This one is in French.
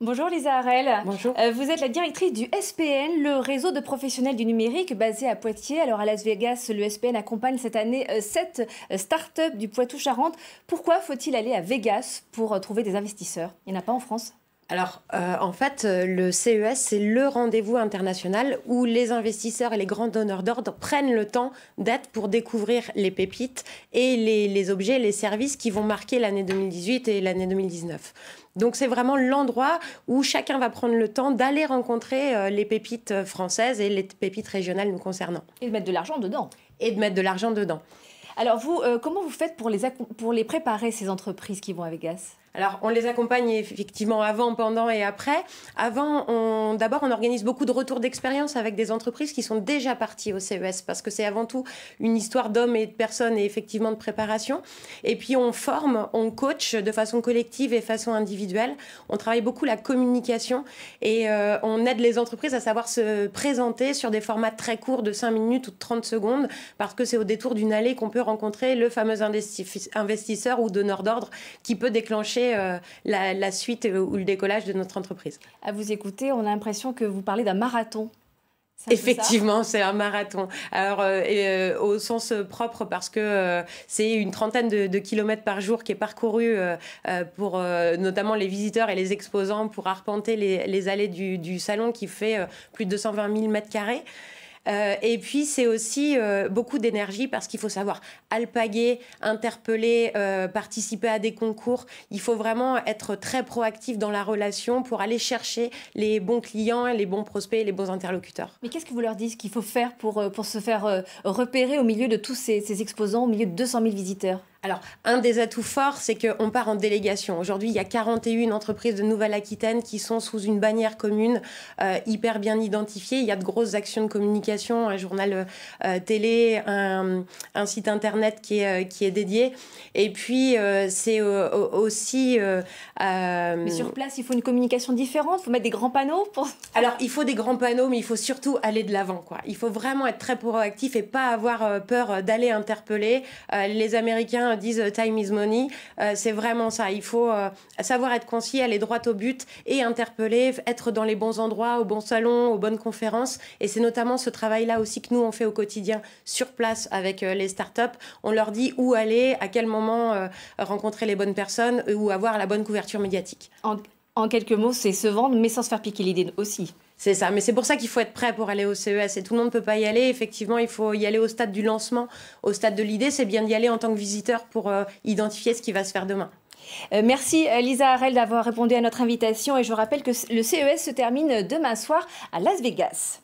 Bonjour Lisa Harel. Bonjour. Vous êtes la directrice du SPN, le réseau de professionnels du numérique basé à Poitiers. Alors à Las Vegas, le SPN accompagne cette année 7 startups du Poitou-Charentes. Pourquoi faut-il aller à Vegas pour trouver des investisseurs? Il n'y en a pas en France? Alors, en fait, le CES, c'est le rendez-vous international où les investisseurs et les grands donneurs d'ordre prennent le temps d'être pour découvrir les pépites et les objets, les services qui vont marquer l'année 2018 et l'année 2019. Donc, c'est vraiment l'endroit où chacun va prendre le temps d'aller rencontrer les pépites françaises et les pépites régionales nous concernant. Et de mettre de l'argent dedans. Et de mettre de l'argent dedans. Alors vous, comment vous faites pour les préparer, ces entreprises qui vont à Vegas? Alors, on les accompagne effectivement avant, pendant et après. Avant, d'abord, on organise beaucoup de retours d'expérience avec des entreprises qui sont déjà parties au CES parce que c'est avant tout une histoire d'hommes et de personnes et effectivement de préparation. Et puis, on forme, on coach de façon collective et façon individuelle. On travaille beaucoup la communication et on aide les entreprises à savoir se présenter sur des formats très courts de 5 minutes ou de 30 secondes parce que c'est au détour d'une allée qu'on peut rencontrer le fameux investisseur ou donneur d'ordre qui peut déclencher la suite ou le décollage de notre entreprise. À vous écouter, on a l'impression que vous parlez d'un marathon. Effectivement, c'est un marathon. Alors, au sens propre, parce que c'est une trentaine de kilomètres par jour qui est parcouru pour notamment les visiteurs et les exposants pour arpenter les allées du salon qui fait plus de 220 000 mètres carrés. Et puis, c'est aussi beaucoup d'énergie parce qu'il faut savoir alpaguer, interpeller, participer à des concours. Il faut vraiment être très proactif dans la relation pour aller chercher les bons clients, les bons prospects et les bons interlocuteurs. Mais qu'est-ce que vous leur dites qu'il faut faire pour se faire repérer au milieu de tous ces exposants, au milieu de 200 000 visiteurs? Alors, un des atouts forts, c'est qu'on part en délégation. Aujourd'hui, il y a 41 entreprises de Nouvelle-Aquitaine qui sont sous une bannière commune, hyper bien identifiée. Il y a de grosses actions de communication, un journal télé, un site internet qui est dédié. Et puis, c'est aussi... Mais sur place, il faut une communication différente? Il faut mettre des grands panneaux pour... Alors, il faut des grands panneaux, mais il faut surtout aller de l'avant, quoi. Il faut vraiment être très proactif et pas avoir peur d'aller interpeller. Les Américains disent time is money, c'est vraiment ça. Il faut savoir être concis, aller droit au but et interpeller, être dans les bons endroits, au bon salon, aux bonnes conférences. Et c'est notamment ce travail-là aussi que nous, on fait au quotidien sur place avec les startups. On leur dit où aller, à quel moment rencontrer les bonnes personnes ou avoir la bonne couverture médiatique. En quelques mots, c'est se vendre, mais sans se faire piquer l'idée aussi. C'est ça, mais c'est pour ça qu'il faut être prêt pour aller au CES et tout le monde ne peut pas y aller. Effectivement, il faut y aller au stade du lancement, au stade de l'idée. C'est bien d'y aller en tant que visiteur pour identifier ce qui va se faire demain. Merci Lisa Harel d'avoir répondu à notre invitation et je rappelle que le CES se termine demain soir à Las Vegas.